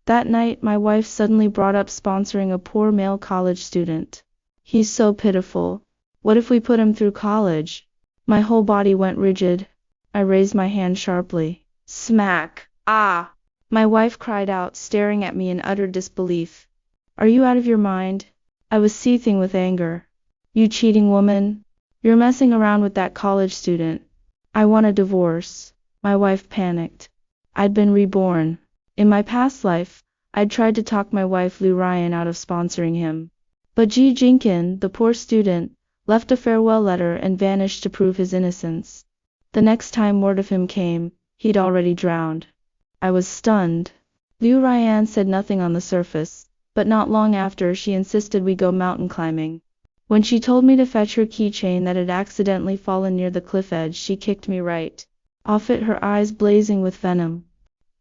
That night, my wife suddenly brought up sponsoring a poor male college student. He's so pitiful. What if we put him through college? My whole body went rigid. I raised my hand sharply. Smack! Ah! My wife cried out, staring at me in utter disbelief. Are you out of your mind? I was seething with anger. You cheating woman! You're messing around with that college student. I want a divorce. My wife panicked. I'd been reborn. In my past life, I'd tried to talk my wife Liu Ryan out of sponsoring him. But Ji Jinkin, the poor student, left a farewell letter and vanished to prove his innocence. The next time word of him came, he'd already drowned. I was stunned. Liu Ryan said nothing on the surface, but not long after she insisted we go mountain climbing. When she told me to fetch her keychain that had accidentally fallen near the cliff edge, she kicked me right off it, her eyes blazing with venom.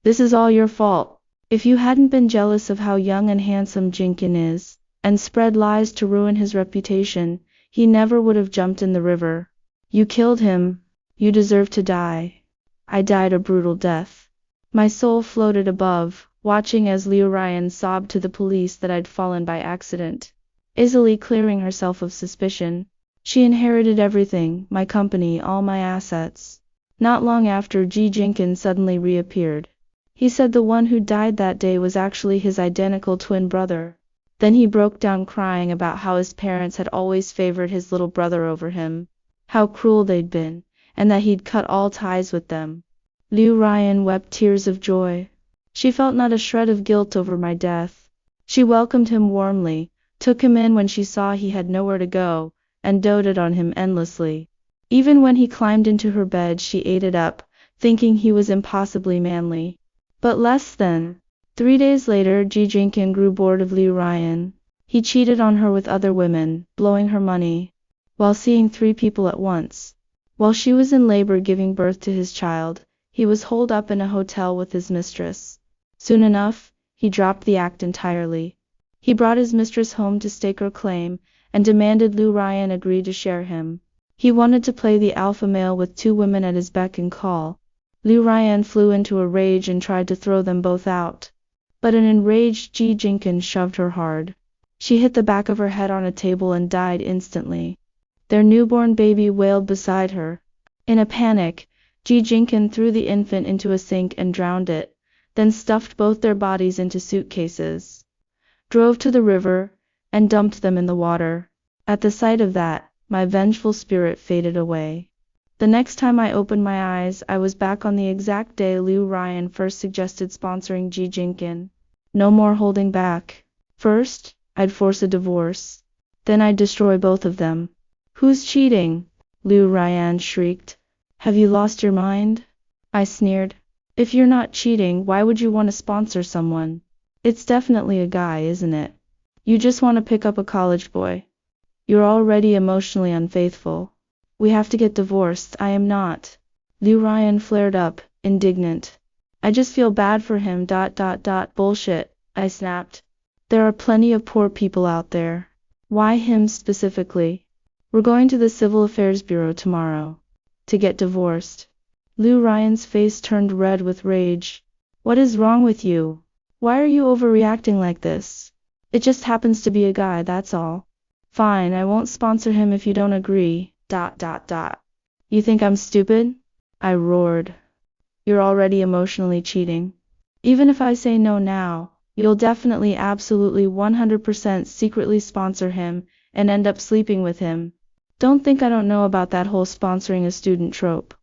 This is all your fault. If you hadn't been jealous of how young and handsome Jinkin is, and spread lies to ruin his reputation, he never would have jumped in the river. You killed him. You deserve to die. I died a brutal death. My soul floated above, watching as Liu Ryan sobbed to the police that I'd fallen by accident. Easily clearing herself of suspicion, she inherited everything, my company, all my assets. Not long after, Ji Jinkin suddenly reappeared. He said the one who died that day was actually his identical twin brother. Then he broke down crying about how his parents had always favored his little brother over him, how cruel they'd been, and that he'd cut all ties with them. Liu Ryan wept tears of joy. She felt not a shred of guilt over my death. She welcomed him warmly, took him in when she saw he had nowhere to go, and doted on him endlessly. Even when he climbed into her bed, she ate it up, thinking he was impossibly manly. But less than 3 days later, Ji Jinkin grew bored of Liu Ryan. He cheated on her with other women, blowing her money, while seeing 3 people at once. While she was in labor giving birth to his child, he was holed up in a hotel with his mistress. Soon enough, he dropped the act entirely. He brought his mistress home to stake her claim, and demanded Liu Ryan agree to share him. He wanted to play the alpha male with 2 women at his beck and call. Liu Ryan flew into a rage and tried to throw them both out. But an enraged Ji Jinkin shoved her hard. She hit the back of her head on a table and died instantly. Their newborn baby wailed beside her. In a panic, Ji Jinkin threw the infant into a sink and drowned it, then stuffed both their bodies into suitcases, drove to the river, and dumped them in the water. At the sight of that, my vengeful spirit faded away. The next time I opened my eyes, I was back on the exact day Liu Ryan first suggested sponsoring Ji Jinkin. No more holding back. First, I'd force a divorce. Then I'd destroy both of them. Who's cheating? Liu Ryan shrieked. Have you lost your mind? I sneered. If you're not cheating, why would you want to sponsor someone? It's definitely a guy, isn't it? You just want to pick up a college boy. You're already emotionally unfaithful. We have to get divorced. I am not. Liu Ryan flared up, indignant. I just feel bad for him. Bullshit, I snapped. There are plenty of poor people out there. Why him specifically? We're going to the Civil Affairs Bureau tomorrow to get divorced. Liu Ryan's face turned red with rage. What is wrong with you? Why are you overreacting like this? It just happens to be a guy, that's all. Fine, I won't sponsor him if you don't agree. You think I'm stupid? I roared. You're already emotionally cheating. Even if I say no now, you'll definitely, absolutely 100% secretly sponsor him and end up sleeping with him. Don't think I don't know about that whole sponsoring a student trope.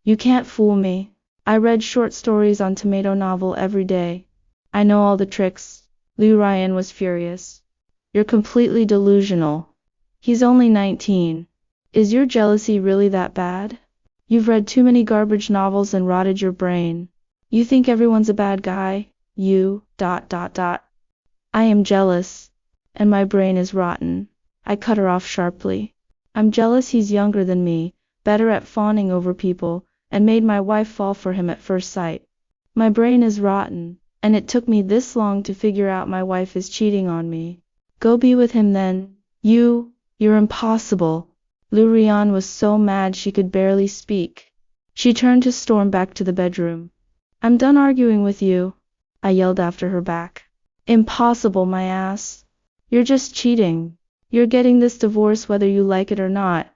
You can't fool me. I read short stories on Tomato Novel every day. I know all the tricks. Liu Ryan was furious. You're completely delusional. He's only 19. Is your jealousy really that bad? You've read too many garbage novels and rotted your brain. You think everyone's a bad guy? I am jealous. And my brain is rotten. I cut her off sharply. I'm jealous he's younger than me, better at fawning over people, and made my wife fall for him at first sight. My brain is rotten, and it took me this long to figure out my wife is cheating on me. Go be with him then. You're impossible. Liu Ryan was so mad she could barely speak. She turned to storm back to the bedroom. I'm done arguing with you. I yelled after her back. Impossible, my ass. You're just cheating. You're getting this divorce whether you like it or not.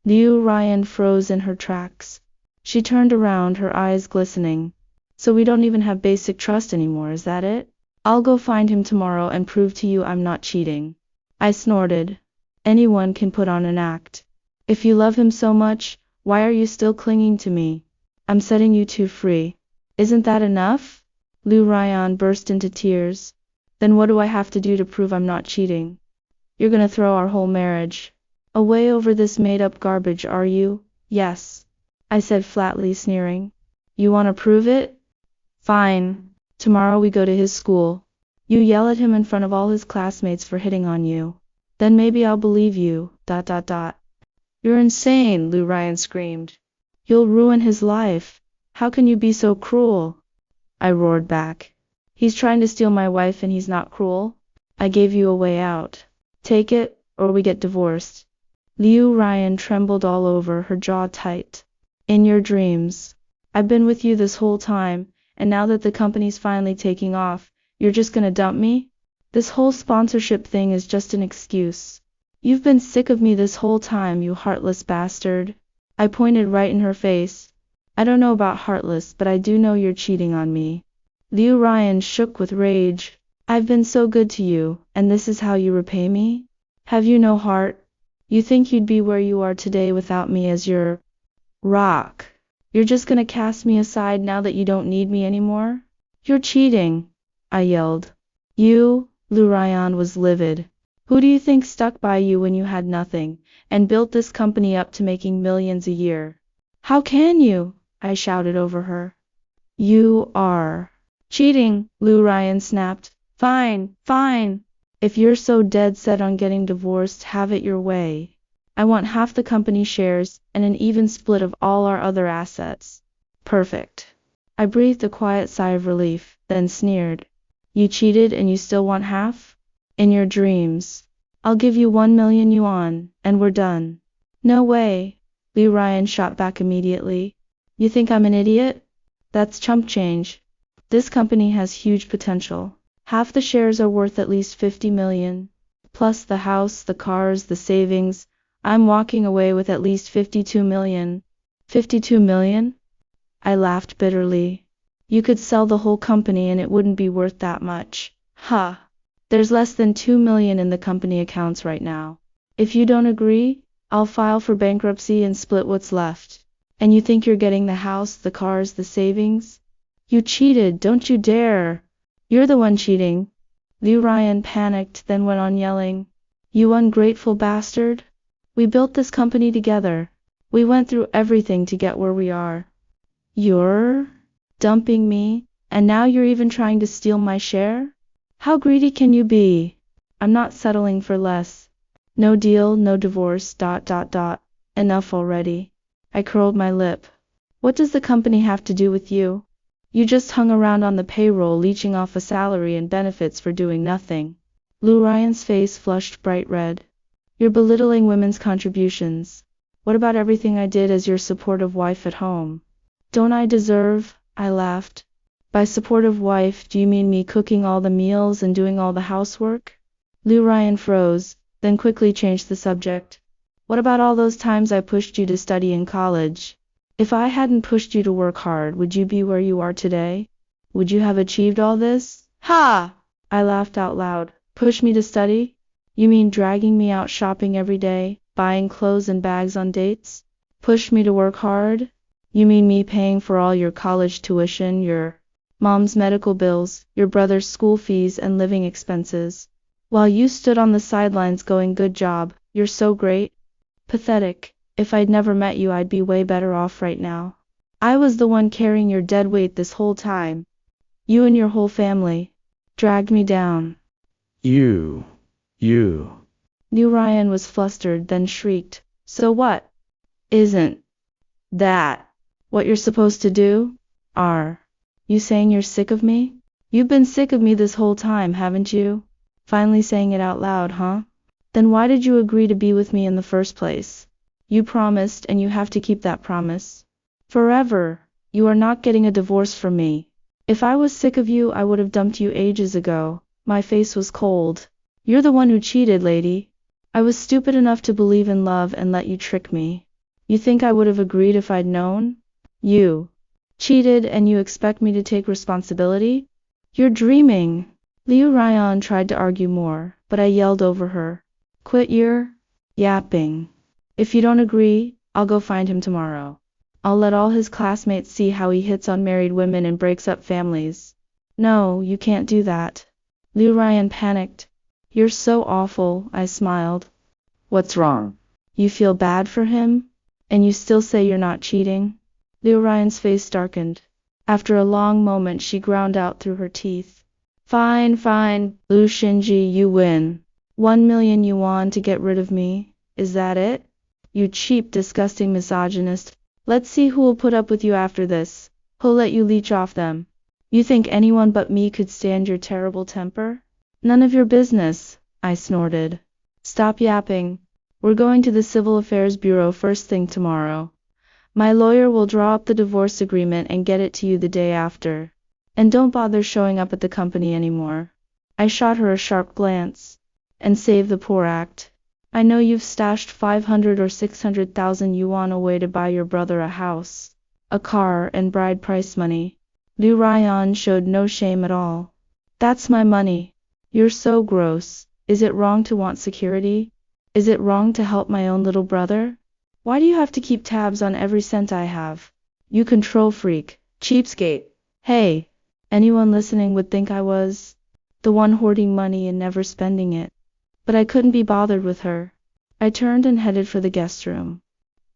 Liu Ryan froze in her tracks. She turned around, her eyes glistening. So we don't even have basic trust anymore, is that it? I'll go find him tomorrow and prove to you I'm not cheating. I snorted. Anyone can put on an act. If you love him so much, why are you still clinging to me? I'm setting you two free. Isn't that enough? Liu Ryan burst into tears. Then what do I have to do to prove I'm not cheating? You're gonna throw our whole marriage away over this made-up garbage, are you? Yes, I said flatly, sneering. You wanna prove it? Fine. Tomorrow we go to his school. You yell at him in front of all his classmates for hitting on you. Then maybe I'll believe you. ... You're insane, Liu Ryan screamed. You'll ruin his life. How can you be so cruel? I roared back. He's trying to steal my wife and he's not cruel? I gave you a way out. Take it, or we get divorced. Liu Ryan trembled all over, her jaw tight. In your dreams. I've been with you this whole time, and now that the company's finally taking off, you're just gonna dump me? This whole sponsorship thing is just an excuse. You've been sick of me this whole time, you heartless bastard. I pointed right in her face. I don't know about heartless, but I do know you're cheating on me. Liu Ryan shook with rage. I've been so good to you, and this is how you repay me? Have you no heart? You think you'd be where you are today without me as your rock? You're just gonna cast me aside now that you don't need me anymore? You're cheating, I yelled. You? Liu Ryan was livid. Who do you think stuck by you when you had nothing, and built this company up to making millions a year? How can you? I shouted over her. You are cheating, Liu Ryan snapped. Fine, fine. If you're so dead set on getting divorced, have it your way. I want half the company shares, and an even split of all our other assets. Perfect. I breathed a quiet sigh of relief, then sneered. You cheated and you still want half? In your dreams. I'll give you 1,000,000 yuan, and we're done. No way. Liu Ryan shot back immediately. You think I'm an idiot? That's chump change. This company has huge potential. Half the shares are worth at least 50 million. Plus the house, the cars, the savings. I'm walking away with at least 52 million. 52 million? I laughed bitterly. You could sell the whole company and it wouldn't be worth that much. Ha! There's less than 2 million in the company accounts right now. If you don't agree, I'll file for bankruptcy and split what's left. And you think you're getting the house, the cars, the savings? You cheated, don't you dare! You're the one cheating. Liu Ryan panicked, then went on yelling. You ungrateful bastard! We built this company together. We went through everything to get where we are. You're dumping me, and now you're even trying to steal my share? How greedy can you be? I'm not settling for less. No deal, no divorce, ... Enough already. I curled my lip. What does the company have to do with you? You just hung around on the payroll leeching off a salary and benefits for doing nothing. Liu Ryan's face flushed bright red. You're belittling women's contributions. What about everything I did as your supportive wife at home? Don't I deserve? I laughed. By supportive wife, do you mean me cooking all the meals and doing all the housework? Liu Ryan froze, then quickly changed the subject. What about all those times I pushed you to study in college? If I hadn't pushed you to work hard, would you be where you are today? Would you have achieved all this? Ha! I laughed out loud. Push me to study? You mean dragging me out shopping every day, buying clothes and bags on dates? Push me to work hard? You mean me paying for all your college tuition, your mom's medical bills, your brother's school fees and living expenses, while you stood on the sidelines going, good job, you're so great? Pathetic. If I'd never met you, I'd be way better off right now. I was the one carrying your dead weight this whole time. You and your whole family dragged me down. You. Liu Ryan was flustered, then shrieked. So what? Isn't that what you're supposed to do? Are you saying you're sick of me? You've been sick of me this whole time, haven't you? Finally saying it out loud, huh? Then why did you agree to be with me in the first place? You promised, and you have to keep that promise. Forever. You are not getting a divorce from me. If I was sick of you, I would have dumped you ages ago. My face was cold. You're the one who cheated, lady. I was stupid enough to believe in love and let you trick me. You think I would have agreed if I'd known? You cheated and you expect me to take responsibility? You're dreaming. Liu Ryan tried to argue more, but I yelled over her. Quit your yapping. If you don't agree, I'll go find him tomorrow. I'll let all his classmates see how he hits on married women and breaks up families. No, you can't do that. Liu Ryan panicked. You're so awful, I smiled. What's wrong? You feel bad for him? And you still say you're not cheating? Liu Ryan's face darkened. After a long moment she ground out through her teeth. Fine, fine, Liu Shinji, you win. 1 million yuan to get rid of me, is that it? You cheap, disgusting misogynist. Let's see who will put up with you after this. Who'll let you leech off them? You think anyone but me could stand your terrible temper? None of your business, I snorted. Stop yapping. We're going to the Civil Affairs Bureau first thing tomorrow. My lawyer will draw up the divorce agreement and get it to you the day after. And don't bother showing up at the company anymore. I shot her a sharp glance. And save the poor act. I know you've stashed 500 or 600,000 yuan away to buy your brother a house, a car, and bride price money. Liu Ryan showed no shame at all. That's my money. You're so gross. Is it wrong to want security? Is it wrong to help my own little brother? Why do you have to keep tabs on every cent I have? You control freak, cheapskate. Hey, anyone listening would think I was the one hoarding money and never spending it. But I couldn't be bothered with her. I turned and headed for the guest room.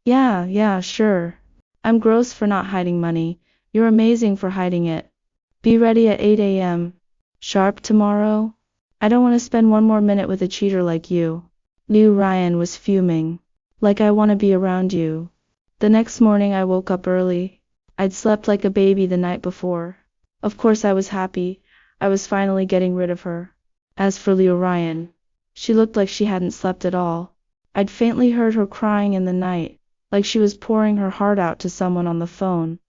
Yeah, sure. I'm gross for not hiding money. You're amazing for hiding it. Be ready at 8 a.m. sharp tomorrow. I don't want to spend one more minute with a cheater like you. Liu Ryan was fuming. Like I want to be around you. The next morning I woke up early. I'd slept like a baby the night before. Of course I was happy. I was finally getting rid of her. As for Liu Ryan, she looked like she hadn't slept at all. I'd faintly heard her crying in the night, like she was pouring her heart out to someone on the phone.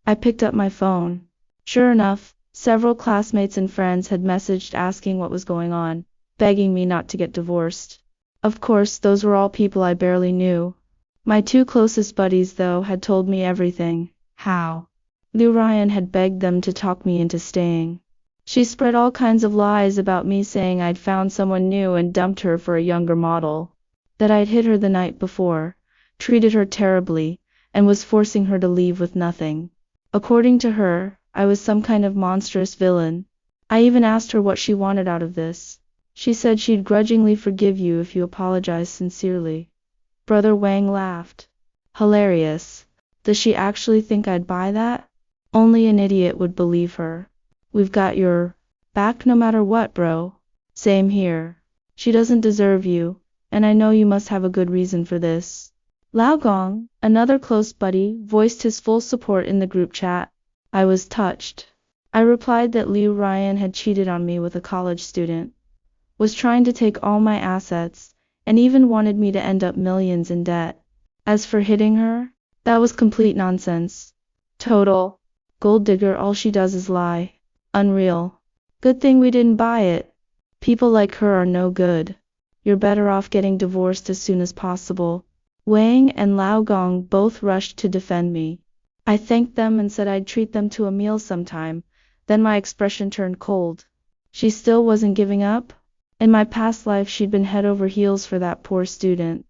I picked up my phone. Sure enough, several classmates and friends had messaged asking what was going on, begging me not to get divorced. Of course, those were all people I barely knew. My two closest buddies, though, had told me everything. How Liu Ryan had begged them to talk me into staying. She spread all kinds of lies about me, saying I'd found someone new and dumped her for a younger model, that I'd hit her the night before, treated her terribly, and was forcing her to leave with nothing. According to her, I was some kind of monstrous villain. I even asked her what she wanted out of this. She said she'd grudgingly forgive you if you apologized sincerely. Brother Wang laughed. Hilarious. Does she actually think I'd buy that? Only an idiot would believe her. We've got your back no matter what, bro. Same here. She doesn't deserve you, and I know you must have a good reason for this. Lao Gong, another close buddy, voiced his full support in the group chat. I was touched. I replied that Liu Ryan had cheated on me with a college student, was trying to take all my assets, and even wanted me to end up millions in debt. As for hitting her, that was complete nonsense. Total gold digger, all she does is lie. Unreal. Good thing we didn't buy it. People like her are no good. You're better off getting divorced as soon as possible. Wang and Lao Gong both rushed to defend me. I thanked them and said I'd treat them to a meal sometime, then my expression turned cold. She still wasn't giving up? In my past life she'd been head over heels for that poor student.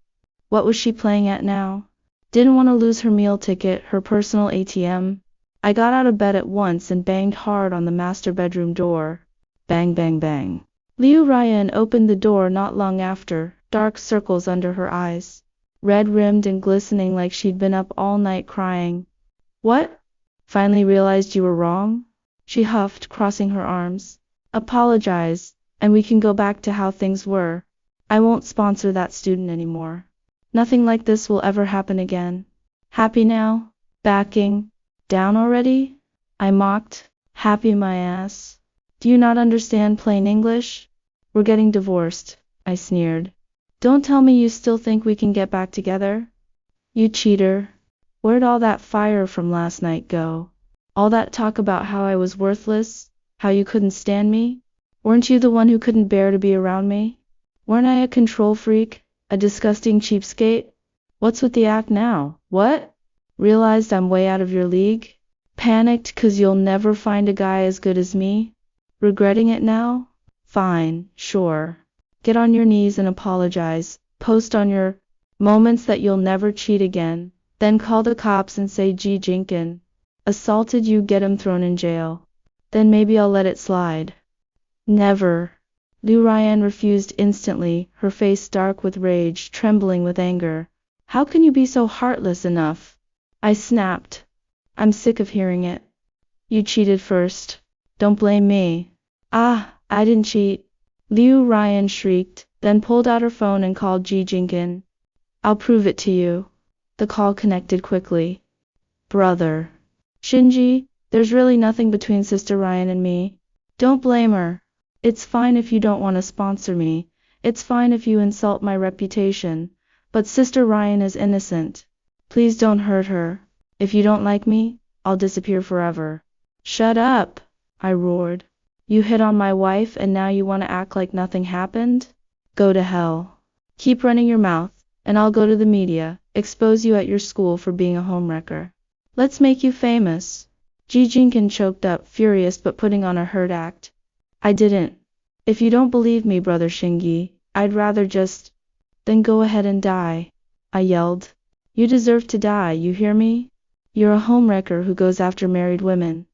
What was she playing at now? Didn't want to lose her meal ticket, her personal ATM. I got out of bed at once and banged hard on the master bedroom door. Bang, bang, bang. Liu Ryan opened the door not long after, dark circles under her eyes, red-rimmed and glistening like she'd been up all night crying. What? Finally realized you were wrong? She huffed, crossing her arms. Apologize, and we can go back to how things were. I won't sponsor that student anymore. Nothing like this will ever happen again. Happy now? Backing down already? I mocked. Happy my ass. Do you not understand plain English? We're getting divorced, I sneered. Don't tell me you still think we can get back together? You cheater. Where'd all that fire from last night go? All that talk about how I was worthless, how you couldn't stand me? Weren't you the one who couldn't bear to be around me? Weren't I a control freak, a disgusting cheapskate? What's with the act now? What? Realized I'm way out of your league? Panicked 'cause you'll never find a guy as good as me? Regretting it now? Fine, sure. Get on your knees and apologize. Post on your moments that you'll never cheat again. Then call the cops and say G. Jenkins assaulted you, get him thrown in jail. Then maybe I'll let it slide. Never. Liu Ryan refused instantly, her face dark with rage, trembling with anger. How can you be so heartless enough? I snapped. I'm sick of hearing it. You cheated first. Don't blame me. Ah, I didn't cheat. Liu Ryan shrieked, then pulled out her phone and called G. Jenkins. I'll prove it to you. The call connected quickly. Brother. Shinji, there's really nothing between Sister Ryan and me. Don't blame her. It's fine if you don't want to sponsor me. It's fine if you insult my reputation. But Sister Ryan is innocent. Please don't hurt her. If you don't like me, I'll disappear forever. Shut up, I roared. You hit on my wife and now you want to act like nothing happened? Go to hell. Keep running your mouth, and I'll go to the media, expose you at your school for being a homewrecker. Let's make you famous. Ji Jinkin choked up, furious but putting on a hurt act. I didn't. If you don't believe me, Brother Shingi, I'd rather just... Then go ahead and die, I yelled. You deserve to die, you hear me? You're a homewrecker who goes after married women.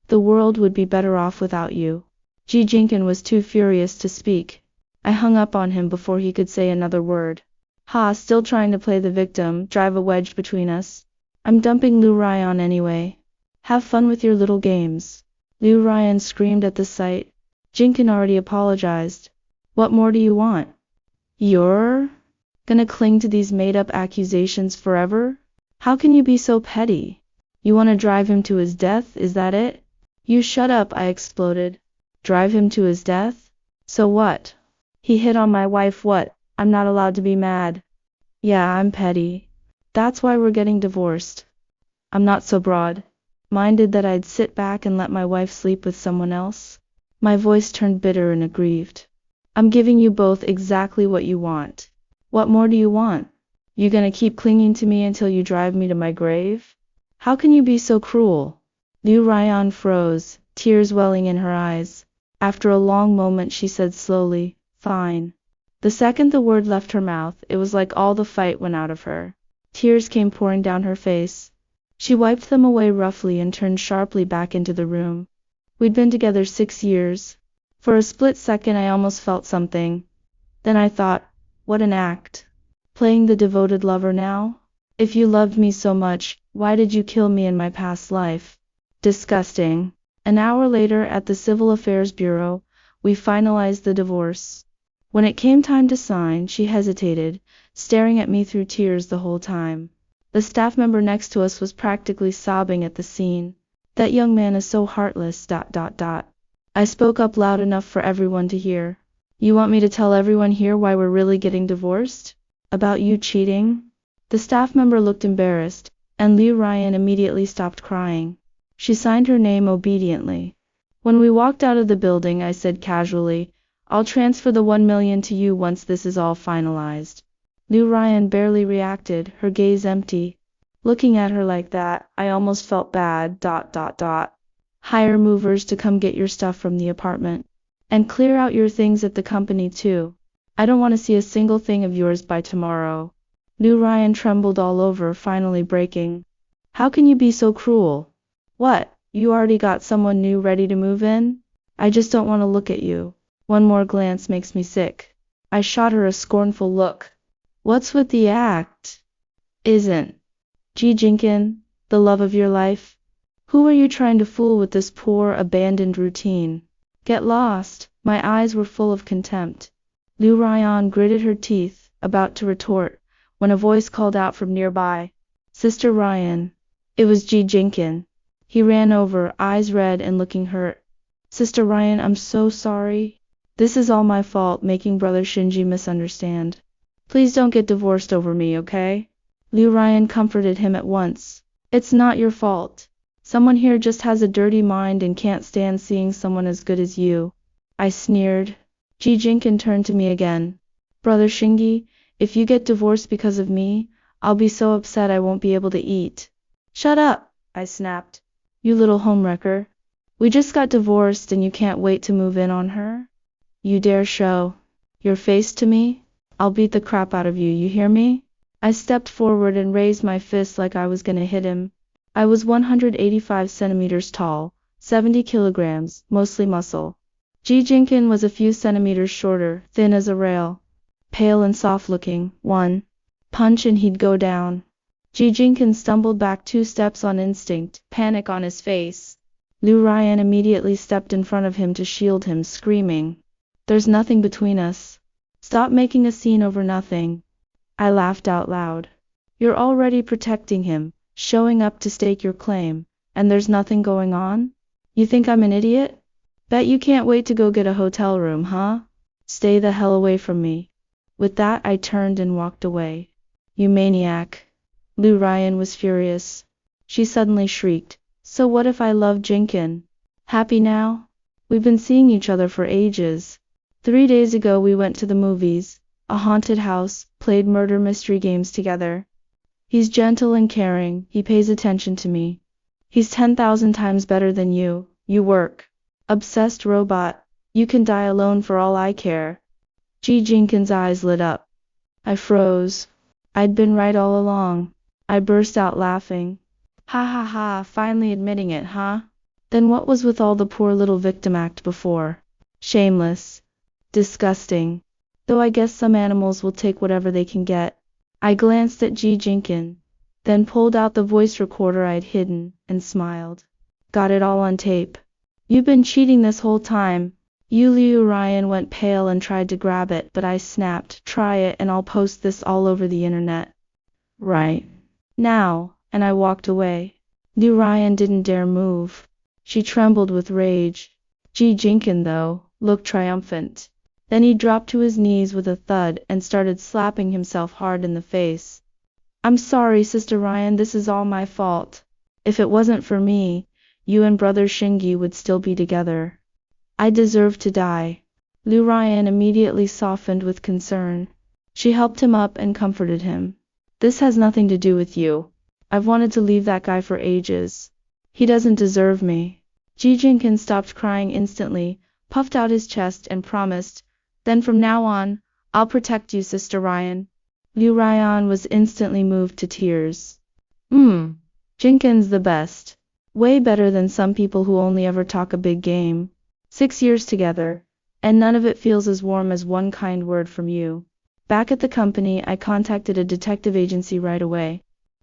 The world would be better off without you. Ji Jinkin was too furious to speak. I hung up on him before he could say another word. Ha, still trying to play the victim, drive a wedge between us. I'm dumping Liu Ryan anyway. Have fun with your little games. Liu Ryan screamed at the sight. Jinkin already apologized. What more do you want? You're gonna cling to these made-up accusations forever? How can you be so petty? You want to drive him to his death, is that it? You shut up, I exploded. Drive him to his death? So what? He hit on my wife, what? I'm not allowed to be mad. Yeah, I'm petty. That's why we're getting divorced. I'm not so broad-minded that I'd sit back and let my wife sleep with someone else. My voice turned bitter and aggrieved. I'm giving you both exactly what you want. What more do you want? You gonna keep clinging to me until you drive me to my grave? How can you be so cruel? Liu Ryan froze, tears welling in her eyes. After a long moment she said slowly, fine. The second the word left her mouth, it was like all the fight went out of her. Tears came pouring down her face. She wiped them away roughly and turned sharply back into the room. We'd been together 6 years. For a split second I almost felt something. Then I thought, what an act. Playing the devoted lover now? If you loved me so much, why did you kill me in my past life? Disgusting. An hour later at the Civil Affairs Bureau, we finalized the divorce. When it came time to sign, she hesitated, staring at me through tears the whole time. The staff member next to us was practically sobbing at the scene. That young man is so heartless. I spoke up loud enough for everyone to hear. You want me to tell everyone here why we're really getting divorced? About you cheating? The staff member looked embarrassed, and Liu Ryan immediately stopped crying. She signed her name obediently. When we walked out of the building, I said casually, I'll transfer the 1 million to you once this is all finalized. Liu Ryan barely reacted, her gaze empty. Looking at her like that, I almost felt bad. Hire movers to come get your stuff from the apartment. And clear out your things at the company too. I don't want to see a single thing of yours by tomorrow. Liu Ryan trembled all over, finally breaking. How can you be so cruel? What, you already got someone new ready to move in? I just don't want to look at you. One more glance makes me sick. I shot her a scornful look. What's with the act? Isn't Ji Jinkin the love of your life? Who are you trying to fool with this poor, abandoned routine? Get lost. My eyes were full of contempt. Liu Ryan gritted her teeth, about to retort, when a voice called out from nearby. Sister Ryan. It was Ji Jinkin. He ran over, eyes red and looking hurt. Sister Ryan, I'm so sorry. This is all my fault, making Brother Shinji misunderstand. Please don't get divorced over me, okay? Liu Ryan comforted him at once. It's not your fault. Someone here just has a dirty mind and can't stand seeing someone as good as you. I sneered. Ji Jinkin turned to me again. Brother Shingi, if you get divorced because of me, I'll be so upset I won't be able to eat. Shut up, I snapped. You little homewrecker. We just got divorced and you can't wait to move in on her? You dare show your face to me? I'll beat the crap out of you, you hear me? I stepped forward and raised my fist like I was gonna hit him. I was 185 centimeters tall, 70 kilograms, mostly muscle. Ji Jinkin was a few centimeters shorter, thin as a rail. Pale and soft-looking. One punch and he'd go down. Ji Jinkin stumbled back 2 steps on instinct, panic on his face. Liu Ryan immediately stepped in front of him to shield him, screaming, "There's nothing between us. Stop making a scene over nothing." I laughed out loud. You're already protecting him, showing up to stake your claim, and there's nothing going on? You think I'm an idiot? Bet you can't wait to go get a hotel room, huh? Stay the hell away from me. With that I turned and walked away. You maniac. Liu Ryan was furious. She suddenly shrieked. So what if I love Jinkin? Happy now? We've been seeing each other for ages. 3 days ago we went to the movies, a haunted house, played murder mystery games together. He's gentle and caring, he pays attention to me. He's 10,000 times better than you, you work. Obsessed robot, you can die alone for all I care. Ji Jinkin's eyes lit up. I froze. I'd been right all along. I burst out laughing. Ha ha ha, finally admitting it, huh? Then what was with all the poor little victim act before? Shameless. Disgusting. Though I guess some animals will take whatever they can get. I glanced at Ji Jinkin, then pulled out the voice recorder I'd hidden, and smiled. Got it all on tape. You've been cheating this whole time. Liu Ryan went pale and tried to grab it, but I snapped, try it and I'll post this all over the internet. Right. Now. And I walked away. Liu Ryan didn't dare move. She trembled with rage. Ji Jinkin, though, looked triumphant. Then he dropped to his knees with a thud and started slapping himself hard in the face. I'm sorry, Sister Ryan, this is all my fault. If it wasn't for me, you and Brother Shingi would still be together. I deserve to die. Liu Ryan immediately softened with concern. She helped him up and comforted him. This has nothing to do with you. I've wanted to leave that guy for ages. He doesn't deserve me. Ji Jinkin stopped crying instantly, puffed out his chest and promised, then from now on, I'll protect you, Sister Ryan. Liu Ryan was instantly moved to tears. Jinkin's the best. Way better than some people who only ever talk a big game. 6 years together, and none of it feels as warm as one kind word from you. Back at the company, I contacted a detective agency right away.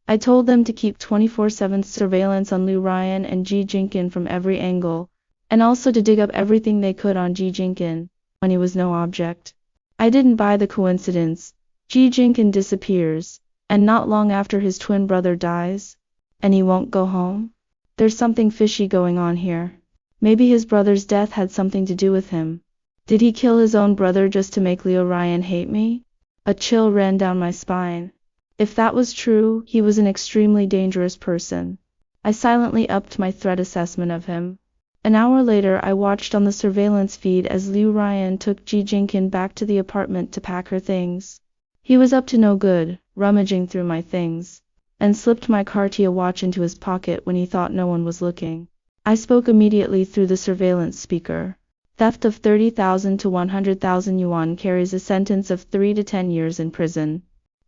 I told them to keep 24/7 surveillance on Liu Ryan and Ji Jinkin from every angle, and also to dig up everything they could on Ji Jinkin, when he was no object. I didn't buy the coincidence. Ji Jinkin disappears, and not long after his twin brother dies, and he won't go home. There's something fishy going on here. Maybe his brother's death had something to do with him. Did he kill his own brother just to make Liu Ryan hate me? A chill ran down my spine. If that was true, he was an extremely dangerous person. I silently upped my threat assessment of him. An hour later, I watched on the surveillance feed as Liu Ryan took Ji Jinkin back to the apartment to pack her things. He was up to no good, rummaging through my things, and slipped my Cartier watch into his pocket when he thought no one was looking. I spoke immediately through the surveillance speaker. Theft of 30,000 to 100,000 yuan carries a sentence of 3 to 10 years in prison.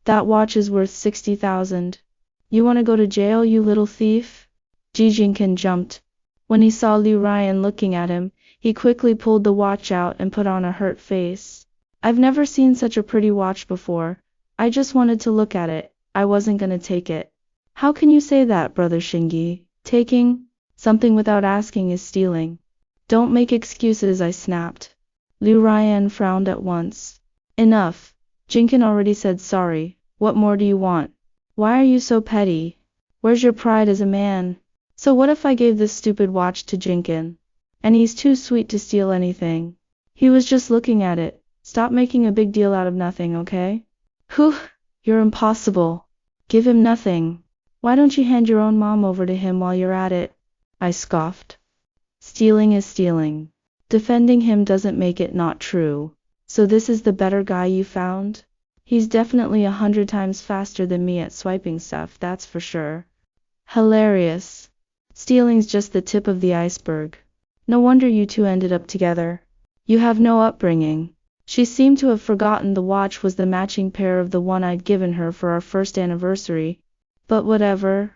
That watch is worth 60,000. You want to go to jail, you little thief? Ji Jinkin jumped. When he saw Liu Ryan looking at him, he quickly pulled the watch out and put on a hurt face. I've never seen such a pretty watch before. I just wanted to look at it. I wasn't gonna take it. How can you say that, Brother Shingi? Taking something without asking is stealing. Don't make excuses, I snapped. Liu Ryan frowned at once. Enough. Jinkin already said sorry. What more do you want? Why are you so petty? Where's your pride as a man? So what if I gave this stupid watch to Jinkin? And he's too sweet to steal anything. He was just looking at it. Stop making a big deal out of nothing, okay? Whew, you're impossible. Give him nothing. Why don't you hand your own mom over to him while you're at it? I scoffed. Stealing is stealing. Defending him doesn't make it not true. So this is the better guy you found? He's definitely 100 times faster than me at swiping stuff, that's for sure. Hilarious. Stealing's just the tip of the iceberg. No wonder you two ended up together. You have no upbringing. She seemed to have forgotten the watch was the matching pair of the one I'd given her for our first anniversary. But whatever.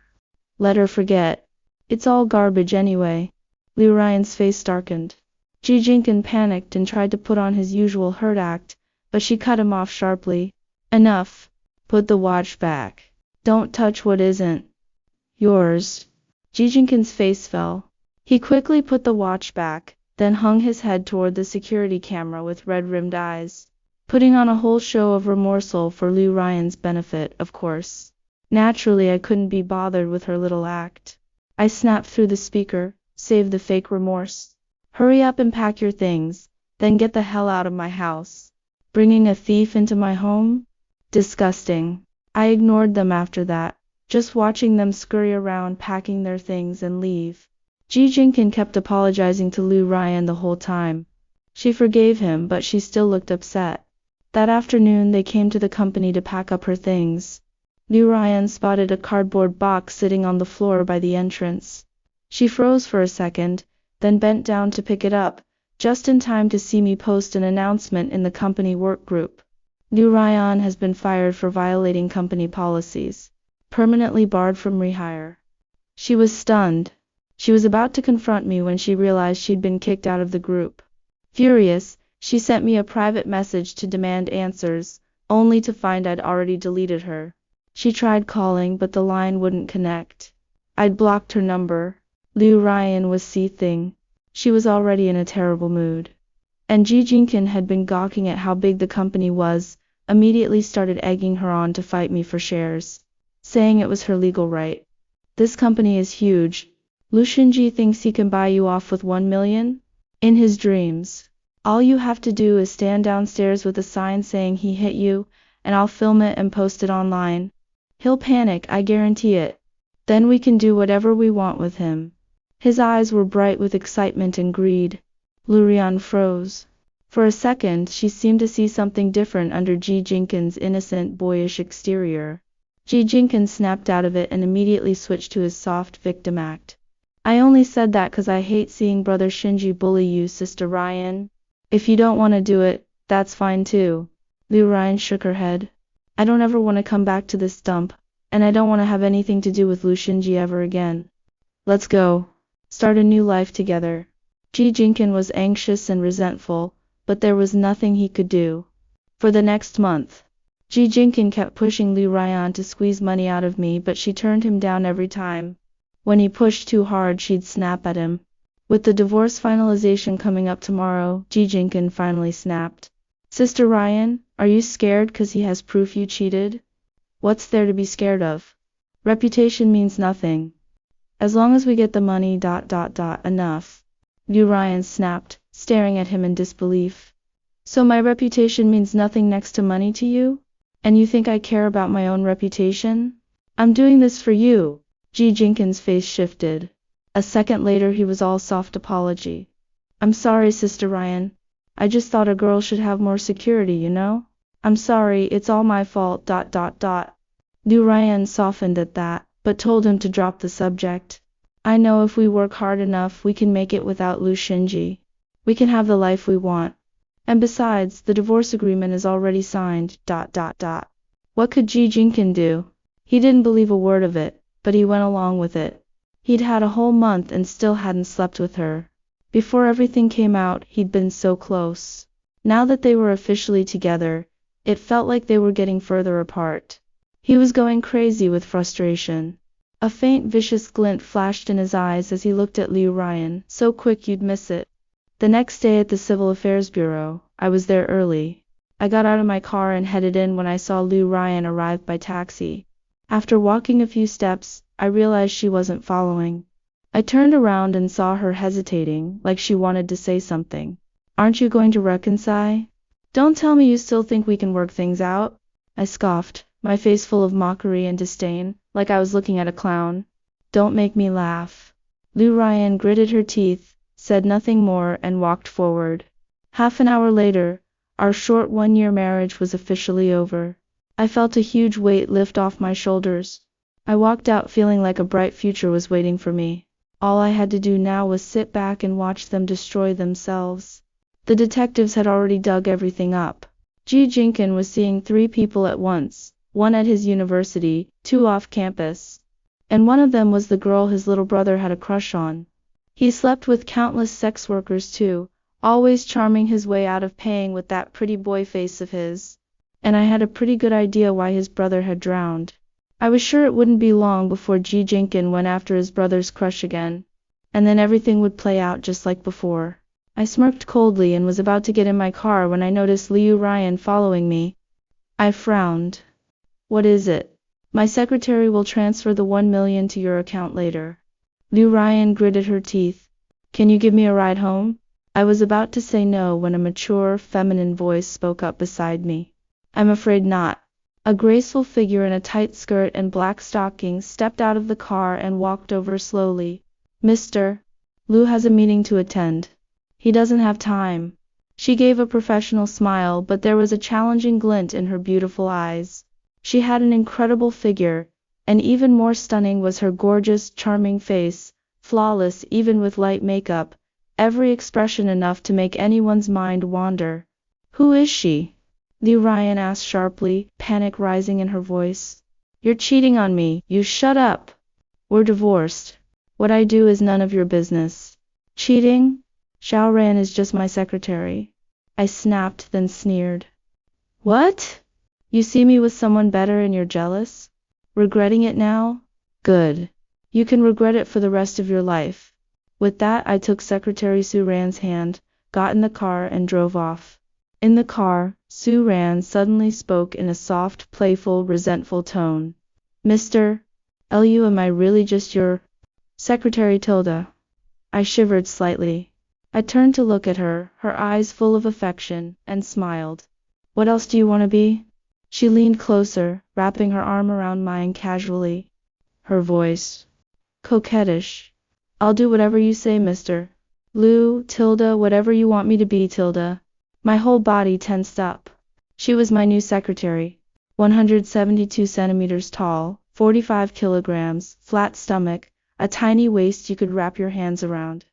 Let her forget. It's all garbage anyway. Liu Ryan's face darkened. Ji Jinkin panicked and tried to put on his usual hurt act, but she cut him off sharply. Enough. Put the watch back. Don't touch what isn't yours. Ji Jinkin's face fell. He quickly put the watch back, then hung his head toward the security camera with red-rimmed eyes, putting on a whole show of remorseful for Liu Ryan's benefit, of course. Naturally, I couldn't be bothered with her little act. I snapped through the speaker, save the fake remorse. Hurry up and pack your things, then get the hell out of my house. Bringing a thief into my home? Disgusting. I ignored them after that, just watching them scurry around packing their things and leave. Ji Jinkin kept apologizing to Liu Ryan the whole time. She forgave him, but she still looked upset. That afternoon they came to the company to pack up her things. Liu Ryan spotted a cardboard box sitting on the floor by the entrance. She froze for a second, then bent down to pick it up, just in time to see me post an announcement in the company work group. Liu Ryan has been fired for violating company policies. Permanently barred from rehire. She was stunned. She was about to confront me when she realized she'd been kicked out of the group. Furious, she sent me a private message to demand answers, only to find I'd already deleted her. She tried calling, but the line wouldn't connect. I'd blocked her number. Liu Ryan was seething. She was already in a terrible mood. And Ji Jinkin had been gawking at how big the company was, immediately started egging her on to fight me for shares, saying it was her legal right. This company is huge. Lu Xinji thinks he can buy you off with 1 million? In his dreams. All you have to do is stand downstairs with a sign saying he hit you, and I'll film it and post it online. He'll panic, I guarantee it. Then we can do whatever we want with him. His eyes were bright with excitement and greed. Liu Ryan froze. For a second, she seemed to see something different under Ji Jinkin's innocent, boyish exterior. Ji Jinkin snapped out of it and immediately switched to his soft victim act. I only said that 'cause I hate seeing Brother Shinji bully you, Sister Ryan. If you don't want to do it, that's fine too. Liu Ryan shook her head. I don't ever want to come back to this dump, and I don't want to have anything to do with Lu Xinji ever again. Let's go. Start a new life together. Ji Jinkin was anxious and resentful, but there was nothing he could do. For the next month, Ji Jinkin kept pushing Liu Ryan to squeeze money out of me, but she turned him down every time. When he pushed too hard, she'd snap at him. With the divorce finalization coming up tomorrow, Ji Jinkin finally snapped. Sister Ryan, are you scared 'cause he has proof you cheated? What's there to be scared of? Reputation means nothing. As long as we get the money, enough. Liu Ryan snapped, staring at him in disbelief. So my reputation means nothing next to money to you? And you think I care about my own reputation? I'm doing this for you. Ji Jinkin's face shifted. A second later he was all soft apology. I'm sorry, Sister Ryan. I just thought a girl should have more security, you know? I'm sorry, it's all my fault. Liu Ryan softened at that, but told him to drop the subject. I know if we work hard enough we can make it without Lu Xinji. We can have the life we want. And besides, the divorce agreement is already signed. What could Ji Jinkin do? He didn't believe a word of it, but he went along with it. He'd had a whole month and still hadn't slept with her. Before everything came out, he'd been so close. Now that they were officially together, it felt like they were getting further apart. He was going crazy with frustration. A faint vicious glint flashed in his eyes as he looked at Liu Ryan, so quick you'd miss it. The next day at the Civil Affairs Bureau, I was there early. I got out of my car and headed in when I saw Liu Ryan arrive by taxi. After walking a few steps, I realized she wasn't following. I turned around and saw her hesitating, like she wanted to say something. Aren't you going to reconcile? Don't tell me you still think we can work things out? I scoffed, my face full of mockery and disdain, like I was looking at a clown. Don't make me laugh. Liu Ryan gritted her teeth, said nothing more, and walked forward. Half an hour later, our short one-year marriage was officially over. I felt a huge weight lift off my shoulders. I walked out feeling like a bright future was waiting for me. All I had to do now was sit back and watch them destroy themselves. The detectives had already dug everything up. Ji Jinkin was seeing 3 people at once, 1 at his university, 2 off campus. And one of them was the girl his little brother had a crush on. He slept with countless sex workers too, always charming his way out of paying with that pretty boy face of his. And I had a pretty good idea why his brother had drowned. I was sure it wouldn't be long before Ji Jinkin went after his brother's crush again. And then everything would play out just like before. I smirked coldly and was about to get in my car when I noticed Liu Ryan following me. I frowned. What is it? My secretary will transfer the 1 million to your account later. Liu Ryan gritted her teeth. Can you give me a ride home? I was about to say no when a mature, feminine voice spoke up beside me. I'm afraid not. A graceful figure in a tight skirt and black stockings stepped out of the car and walked over slowly. Mr. Liu has a meeting to attend. He doesn't have time. She gave a professional smile, but there was a challenging glint in her beautiful eyes. She had an incredible figure, and even more stunning was her gorgeous, charming face, flawless even with light makeup, every expression enough to make anyone's mind wander. Who is she? Liu Ryan asked sharply, panic rising in her voice. You're cheating on me, you shut up. We're divorced. What I do is none of your business. Cheating? Xiao Ran is just my secretary. I snapped, then sneered. What? You see me with someone better and you're jealous? Regretting it now? Good. You can regret it for the rest of your life. With that, I took Secretary Su Ran's hand, got in the car, and drove off. In the car, Su Ran suddenly spoke in a soft, playful, resentful tone. Mr. Liu, am I really just your secretary, Tilda? I shivered slightly. I turned to look at her, her eyes full of affection, and smiled. What else do you want to be? She leaned closer, wrapping her arm around mine casually. Her voice coquettish. I'll do whatever you say, Mr. Liu, Tilda, whatever you want me to be, Tilda. My whole body tensed up. She was my new secretary. 172 centimeters tall, 45 kilograms, flat stomach, a tiny waist you could wrap your hands around,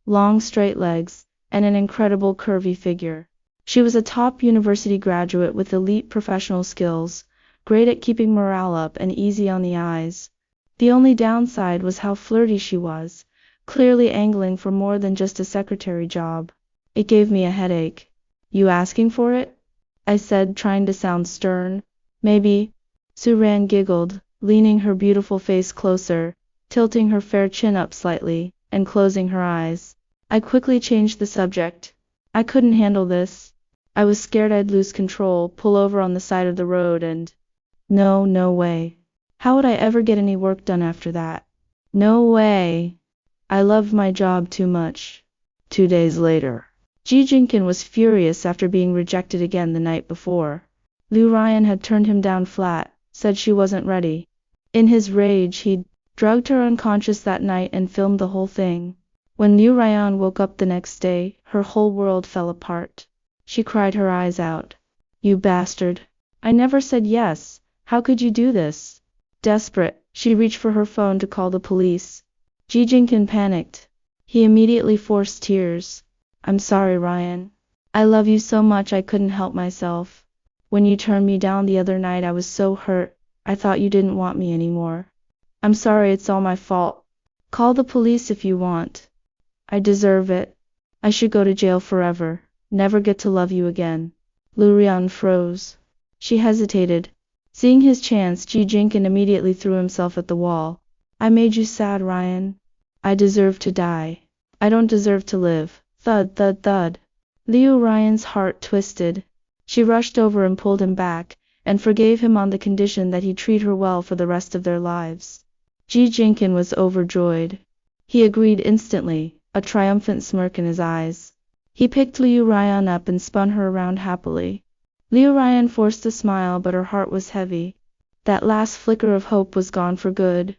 long straight legs, and an incredible curvy figure. She was a top university graduate with elite professional skills, great at keeping morale up and easy on the eyes. The only downside was how flirty she was, clearly angling for more than just a secretary job. It gave me a headache. You asking for it? I said, trying to sound stern. Maybe. Su Ran giggled, leaning her beautiful face closer, tilting her fair chin up slightly, and closing her eyes. I quickly changed the subject. I couldn't handle this. I was scared I'd lose control, pull over on the side of the road and… No way. How would I ever get any work done after that? No way. I loved my job too much. 2 days later. Ji Jinkin was furious after being rejected again the night before. Liu Ryan had turned him down flat, said she wasn't ready. In his rage, he'd drugged her unconscious that night and filmed the whole thing. When Liu Ryan woke up the next day, her whole world fell apart. She cried her eyes out. You bastard. I never said yes. How could you do this? Desperate, she reached for her phone to call the police. Ji Jinkin panicked. He immediately forced tears. I'm sorry, Ryan. I love you so much I couldn't help myself. When you turned me down the other night I was so hurt, I thought you didn't want me anymore. I'm sorry, it's all my fault. Call the police if you want. I deserve it. I should go to jail forever, never get to love you again. Liu Ryan froze. She hesitated. Seeing his chance, Ji Jinkin immediately threw himself at the wall. I made you sad, Ryan. I deserve to die. I don't deserve to live. Thud, thud, thud. Liu Ryan's heart twisted. She rushed over and pulled him back, and forgave him on the condition that he treat her well for the rest of their lives. Ji Jinkin was overjoyed. He agreed instantly, a triumphant smirk in his eyes. He picked Liu Ryan up and spun her around happily. Liu Ryan forced a smile, but her heart was heavy. That last flicker of hope was gone for good.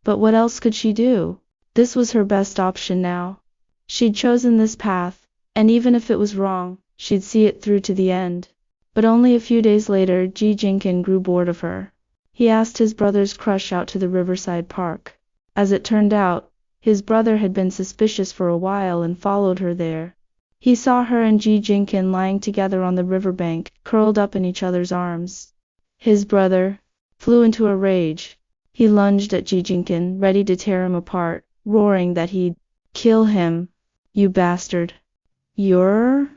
But what else could she do? This was her best option now. She'd chosen this path, and even if it was wrong, she'd see it through to the end. But only a few days later, Ji Jinkin grew bored of her. He asked his brother's crush out to the riverside park. As it turned out, his brother had been suspicious for a while and followed her there. He saw her and Ji Jinkin lying together on the riverbank, curled up in each other's arms. His brother flew into a rage. He lunged at Ji Jinkin, ready to tear him apart, roaring that he'd kill him. You bastard. You're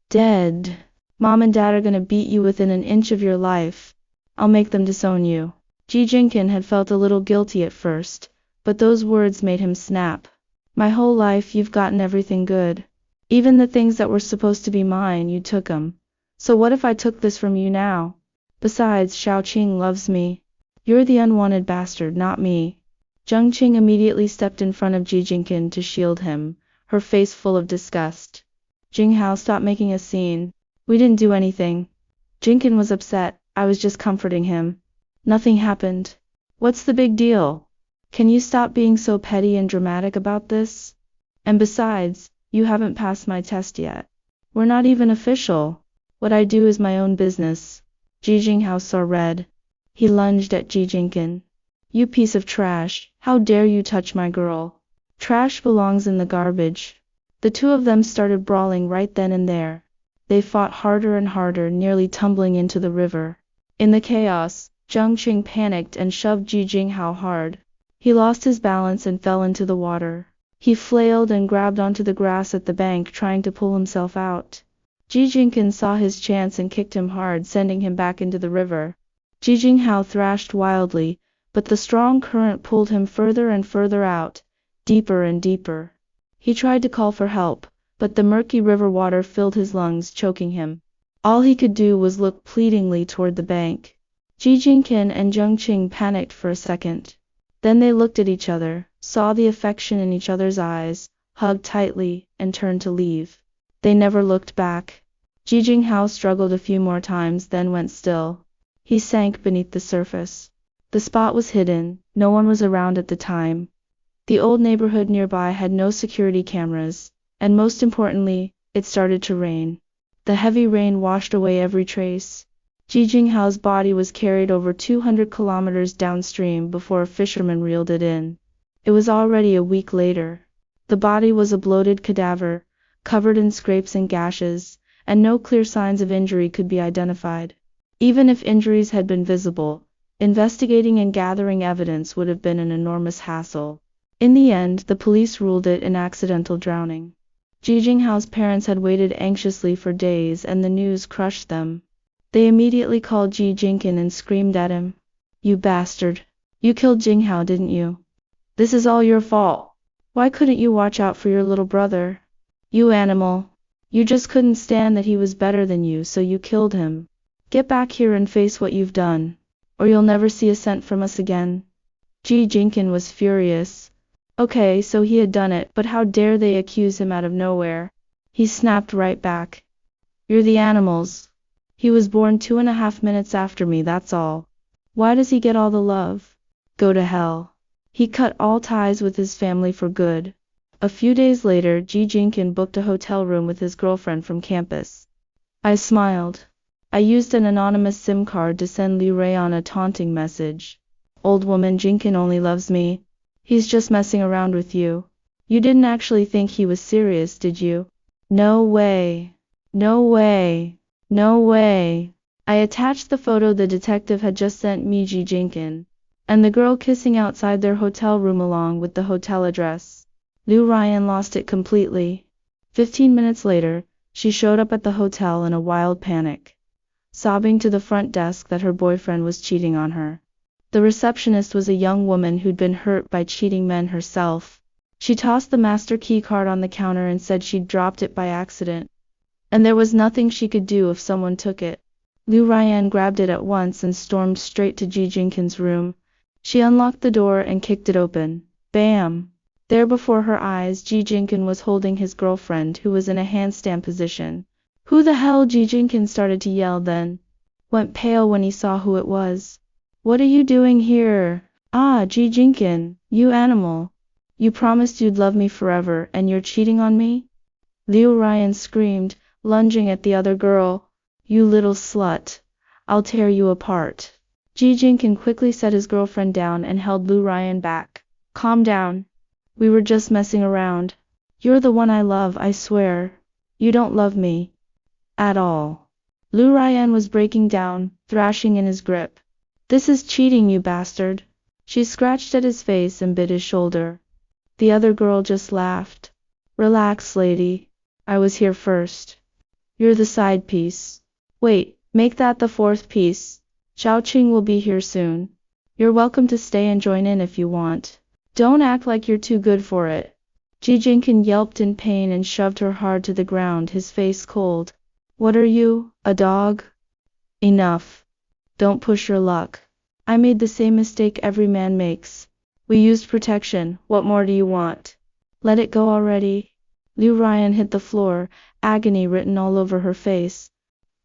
dead. Mom and Dad are gonna beat you within an inch of your life. I'll make them disown you. Ji Jinkin had felt a little guilty at first, but those words made him snap. My whole life you've gotten everything good. Even the things that were supposed to be mine, you took 'em. So what if I took this from you now? Besides, Xiaoqing loves me. You're the unwanted bastard, not me. Zhengqing immediately stepped in front of Ji Jinkin to shield him, her face full of disgust. Jinghao, stop making a scene. We didn't do anything. Jinkin was upset. I was just comforting him. Nothing happened. What's the big deal? Can you stop being so petty and dramatic about this? And besides, you haven't passed my test yet. We're not even official. What I do is my own business. Ji Jinghao saw red. He lunged at Ji Jinkin. You piece of trash, how dare you touch my girl? Trash belongs in the garbage. The two of them started brawling right then and there. They fought harder and harder, nearly tumbling into the river. In the chaos, Zhengqing panicked and shoved Ji Jinghao hard. He lost his balance and fell into the water. He flailed and grabbed onto the grass at the bank, trying to pull himself out. Ji Jinkin saw his chance and kicked him hard, sending him back into the river. Ji Jinghao thrashed wildly, but the strong current pulled him further and further out, deeper and deeper. He tried to call for help, but the murky river water filled his lungs, choking him. All he could do was look pleadingly toward the bank. Ji Jinkin and Zhengqing panicked for a second. Then they looked at each other, saw the affection in each other's eyes, hugged tightly, and turned to leave. They never looked back. Ji Jinghao struggled a few more times, then went still. He sank beneath the surface. The spot was hidden, no one was around at the time. The old neighborhood nearby had no security cameras, and most importantly, it started to rain. The heavy rain washed away every trace. Ji Jinghao's body was carried over 200 kilometers downstream before a fisherman reeled it in. It was already a week later. The body was a bloated cadaver, covered in scrapes and gashes, and no clear signs of injury could be identified. Even if injuries had been visible, investigating and gathering evidence would have been an enormous hassle. In the end, the police ruled it an accidental drowning. Ji Jinghao's parents had waited anxiously for days, and the news crushed them. They immediately called Ji Jinkin and screamed at him. You bastard! You killed Jinghao, didn't you? This is all your fault. Why couldn't you watch out for your little brother? You animal! You just couldn't stand that he was better than you, so you killed him. Get back here and face what you've done, or you'll never see a cent from us again. Ji Jinkin was furious. Okay, so he had done it, but how dare they accuse him out of nowhere? He snapped right back. You're the animals. He was born 2.5 minutes after me, that's all. Why does he get all the love? Go to hell. He cut all ties with his family for good. A few days later, Ji Jinkin booked a hotel room with his girlfriend from campus. I smiled. I used an anonymous SIM card to send Liu Rayan a taunting message. Old woman, Jinkin only loves me. He's just messing around with you. You didn't actually think he was serious, did you? No way. No way. No way. I attached the photo the detective had just sent me, Ji Jinkin, and the girl kissing outside their hotel room along with the hotel address. Liu Ryan lost it completely. 15 minutes later, she showed up at the hotel in a wild panic, sobbing to the front desk that her boyfriend was cheating on her. The receptionist was a young woman who'd been hurt by cheating men herself. She tossed the master key card on the counter and said she'd dropped it by accident, and there was nothing she could do if someone took it. Liu Ryan grabbed it at once and stormed straight to Ji Jinkin's room. She unlocked the door and kicked it open. Bam! There before her eyes, Ji Jinkin was holding his girlfriend, who was in a handstand position. Who the hell? Ji Jinkin started to yell, then went pale when he saw who it was. What are you doing here? Ah, Ji Jinkin, you animal! You promised you'd love me forever, and you're cheating on me? Liu Ryan screamed, lunging at the other girl. You little slut. I'll tear you apart. Ji Jinkin quickly set his girlfriend down and held Liu Ryan back. Calm down. We were just messing around. You're the one I love, I swear. You don't love me. At all. Liu Ryan was breaking down, thrashing in his grip. This is cheating, you bastard. She scratched at his face and bit his shoulder. The other girl just laughed. Relax, lady. I was here first. You're the side piece. Wait, make that the fourth piece. Xiao Qing will be here soon. You're welcome to stay and join in if you want. Don't act like you're too good for it. Ji Jinkin yelped in pain and shoved her hard to the ground, his face cold. What are you, a dog? Enough. Don't push your luck. I made the same mistake every man makes. We used protection, what more do you want? Let it go already. Liu Ryan hit the floor, agony written all over her face.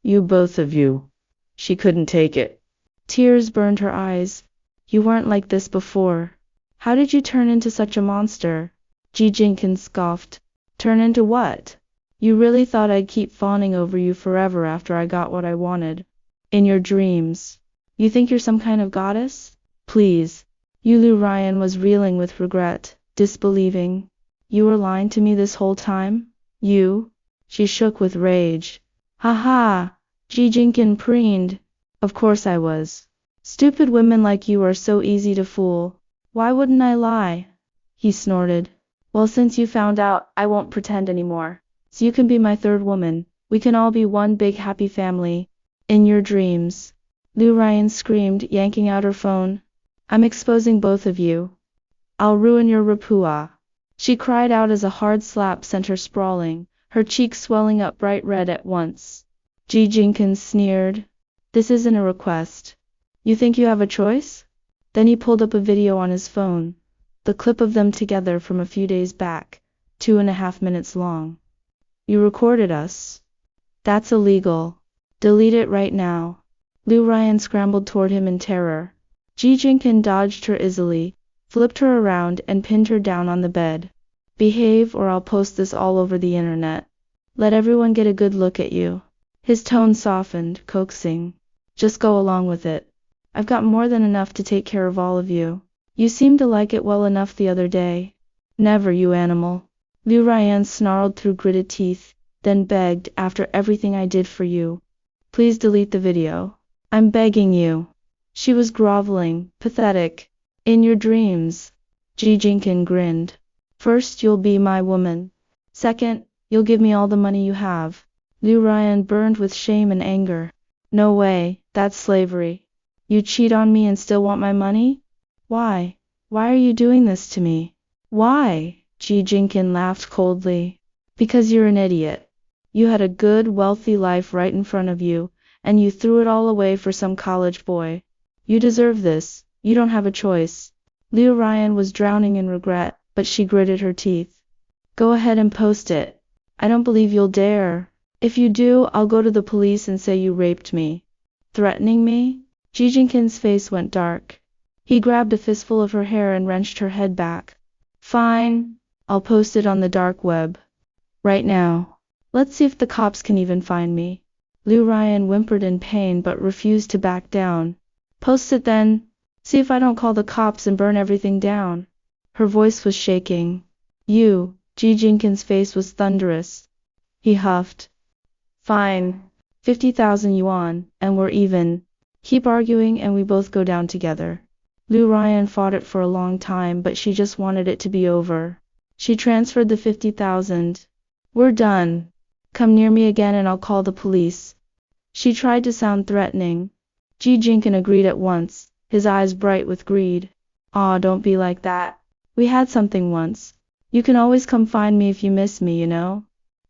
You both of you. She couldn't take it. Tears burned her eyes. You weren't like this before. How did you turn into such a monster? Ji Jinkin scoffed. Turn into what? You really thought I'd keep fawning over you forever after I got what I wanted? In your dreams. You think you're some kind of goddess? Please. Liu Ryan was reeling with regret, disbelieving. You were lying to me this whole time? You? She shook with rage. Ha ha! Ji Jinkin preened. Of course I was. Stupid women like you are so easy to fool. Why wouldn't I lie? He snorted. Well, since you found out, I won't pretend anymore. So you can be my third woman. We can all be one big happy family. In your dreams. Liu Ryan screamed, yanking out her phone. I'm exposing both of you. I'll ruin your repua. She cried out as a hard slap sent her sprawling, her cheeks swelling up bright red at once. Ji Jinkin sneered. This isn't a request. You think you have a choice? Then he pulled up a video on his phone. The clip of them together from a few days back, 2.5 minutes long. You recorded us. That's illegal. Delete it right now. Liu Ryan scrambled toward him in terror. Ji Jinkin dodged her easily, flipped her around and pinned her down on the bed. Behave or I'll post this all over the internet. Let everyone get a good look at you. His tone softened, coaxing. Just go along with it. I've got more than enough to take care of all of you. You seemed to like it well enough the other day. Never, you animal. Liu Ryan snarled through gritted teeth, then begged, after everything I did for you. Please delete the video. I'm begging you. She was groveling, pathetic. In your dreams. Ji Jinkin grinned. First, you'll be my woman. Second, you'll give me all the money you have. Liu Ryan burned with shame and anger. No way, that's slavery. You cheat on me and still want my money? Why? Why are you doing this to me? Why? Ji Jinkin laughed coldly. Because you're an idiot. You had a good, wealthy life right in front of you, and you threw it all away for some college boy. You deserve this. You don't have a choice. Liu Ryan was drowning in regret, but she gritted her teeth. Go ahead and post it. I don't believe you'll dare. If you do, I'll go to the police and say you raped me. Threatening me? Ji Jinkin's face went dark. He grabbed a fistful of her hair and wrenched her head back. Fine. I'll post it on the dark web. Right now. Let's see if the cops can even find me. Liu Ryan whimpered in pain but refused to back down. Post it then. See if I don't call the cops and burn everything down. Her voice was shaking. You. Ji Jinkin's face was thunderous. He huffed. Fine. 50,000 yuan, and we're even. Keep arguing and we both go down together. Liu Ryan fought it for a long time, but she just wanted it to be over. She transferred the 50,000. We're done. Come near me again and I'll call the police. She tried to sound threatening. Ji Jinkin agreed at once, his eyes bright with greed. Aw, don't be like that. We had something once. You can always come find me if you miss me, you know?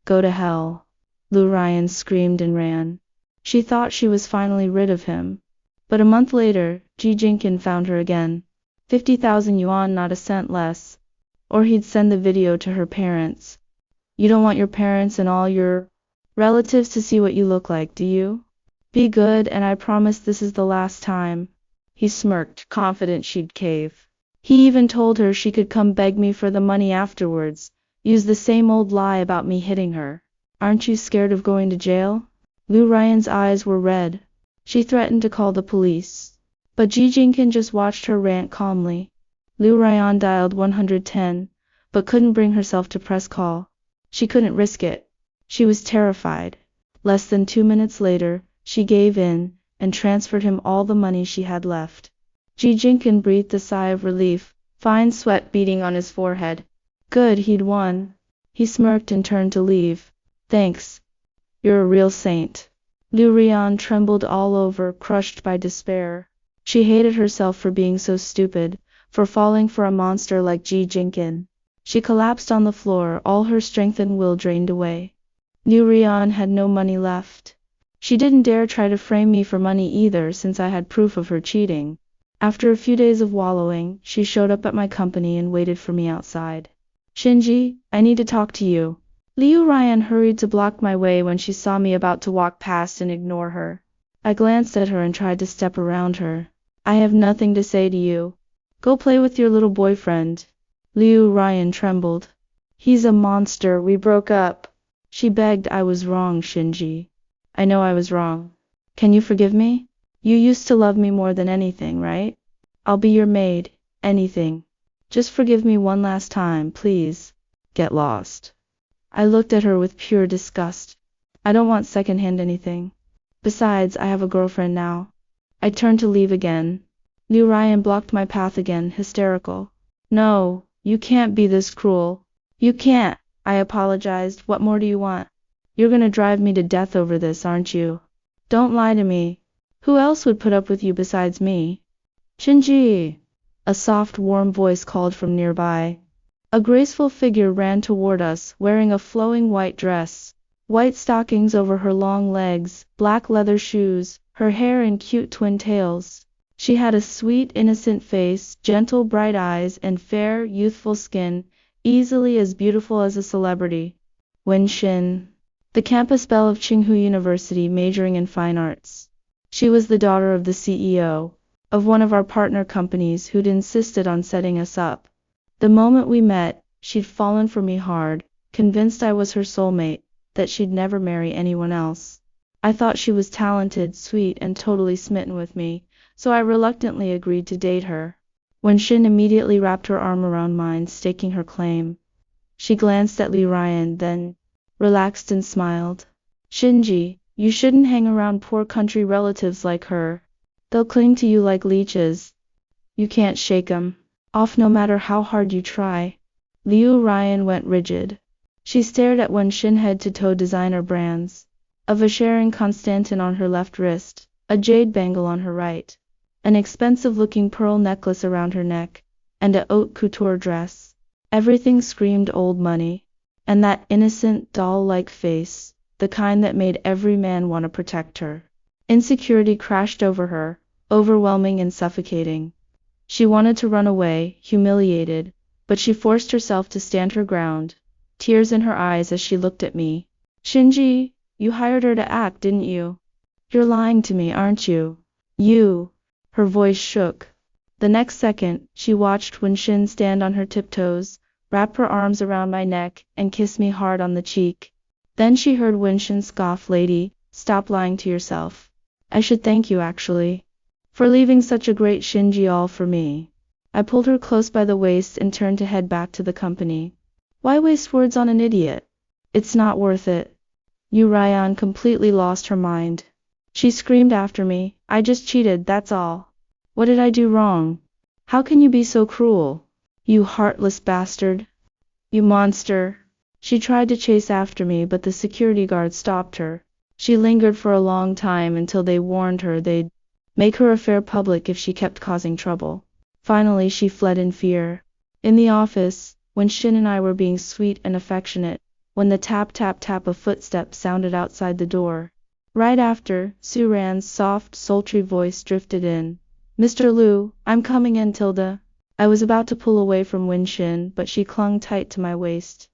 Go to hell. Liu Ryan screamed and ran. She thought she was finally rid of him. But a month later, Ji Jinkin found her again. 50,000 yuan, not a cent less. Or he'd send the video to her parents. You don't want your parents and all your relatives to see what you look like, do you? Be good and I promise this is the last time. He smirked, confident she'd cave. He even told her she could come beg me for the money afterwards, use the same old lie about me hitting her. Aren't you scared of going to jail? Liu Ryan's eyes were red. She threatened to call the police. But Ji Jinkin just watched her rant calmly. Liu Ryan dialed 110, but couldn't bring herself to press call. She couldn't risk it. She was terrified. Less than 2 minutes later, she gave in, and transferred him all the money she had left. Ji Jinkin breathed a sigh of relief, fine sweat beading on his forehead. Good, he'd won. He smirked and turned to leave. Thanks. You're a real saint. Liu Ryan trembled all over, crushed by despair. She hated herself for being so stupid, for falling for a monster like Ji Jinkin. She collapsed on the floor, all her strength and will drained away. Liu Ryan had no money left. She didn't dare try to frame me for money either, since I had proof of her cheating. After a few days of wallowing, she showed up at my company and waited for me outside. Shinji, I need to talk to you. Liu Ryan hurried to block my way when she saw me about to walk past and ignore her. I glanced at her and tried to step around her. I have nothing to say to you. Go play with your little boyfriend. Liu Ryan trembled. He's a monster, we broke up. She begged. I was wrong, Shinji. I know I was wrong. Can you forgive me? You used to love me more than anything, right? I'll be your maid, anything. Just forgive me one last time, please. Get lost. I looked at her with pure disgust. I don't want second-hand anything. Besides, I have a girlfriend now. I turned to leave again. Liu Ryan blocked my path again, hysterical. No, you can't be this cruel. You can't. I apologized. What more do you want? You're gonna drive me to death over this, aren't you? Don't lie to me. Who else would put up with you besides me? Shinji! A soft, warm voice called from nearby. A graceful figure ran toward us, wearing a flowing white dress, white stockings over her long legs, black leather shoes, her hair in cute twin tails. She had a sweet, innocent face, gentle, bright eyes, and fair, youthful skin, easily as beautiful as a celebrity. Wen Xin, the campus belle of Tsinghua University, majoring in fine arts. She was the daughter of the CEO of one of our partner companies who'd insisted on setting us up. The moment we met, she'd fallen for me hard, convinced I was her soulmate, that she'd never marry anyone else. I thought she was talented, sweet, and totally smitten with me, so I reluctantly agreed to date her. Wen Xin immediately wrapped her arm around mine, staking her claim. She glanced at Liu Ryan, then relaxed and smiled. Shinji, you shouldn't hang around poor country relatives like her. They'll cling to you like leeches. You can't shake 'em off no matter how hard you try. Liu Ryan went rigid. She stared at Wen Xin head to toe designer brands. A Vacherin Constantin on her left wrist, a jade bangle on her right, an expensive-looking pearl necklace around her neck, and a haute couture dress. Everything screamed old money. And that innocent, doll-like face, the kind that made every man want to protect her. Insecurity crashed over her, overwhelming and suffocating. She wanted to run away, humiliated, but she forced herself to stand her ground, tears in her eyes as she looked at me. Shinji, you hired her to act, didn't you? You're lying to me, aren't you? You. Her voice shook. The next second, she watched Wen Xin stand on her tiptoes, wrap her arms around my neck, and kiss me hard on the cheek. Then she heard Wen Xin scoff, "Lady, stop lying to yourself. I should thank you, actually, for leaving such a great Shinji all for me." I pulled her close by the waist and turned to head back to the company. Why waste words on an idiot? It's not worth it. Liu Ryan completely lost her mind. She screamed after me, "I just cheated, that's all. What did I do wrong? How can you be so cruel? You heartless bastard. You monster." She tried to chase after me, but the security guard stopped her. She lingered for a long time until they warned her they'd make her affair public if she kept causing trouble. Finally, she fled in fear. In the office, when Xin and I were being sweet and affectionate, when the tap-tap-tap of footsteps sounded outside the door. Right after, Su Ran's soft, sultry voice drifted in. "Mr. Liu, I'm coming in, Tilda." I was about to pull away from Wen Xin, but she clung tight to my waist,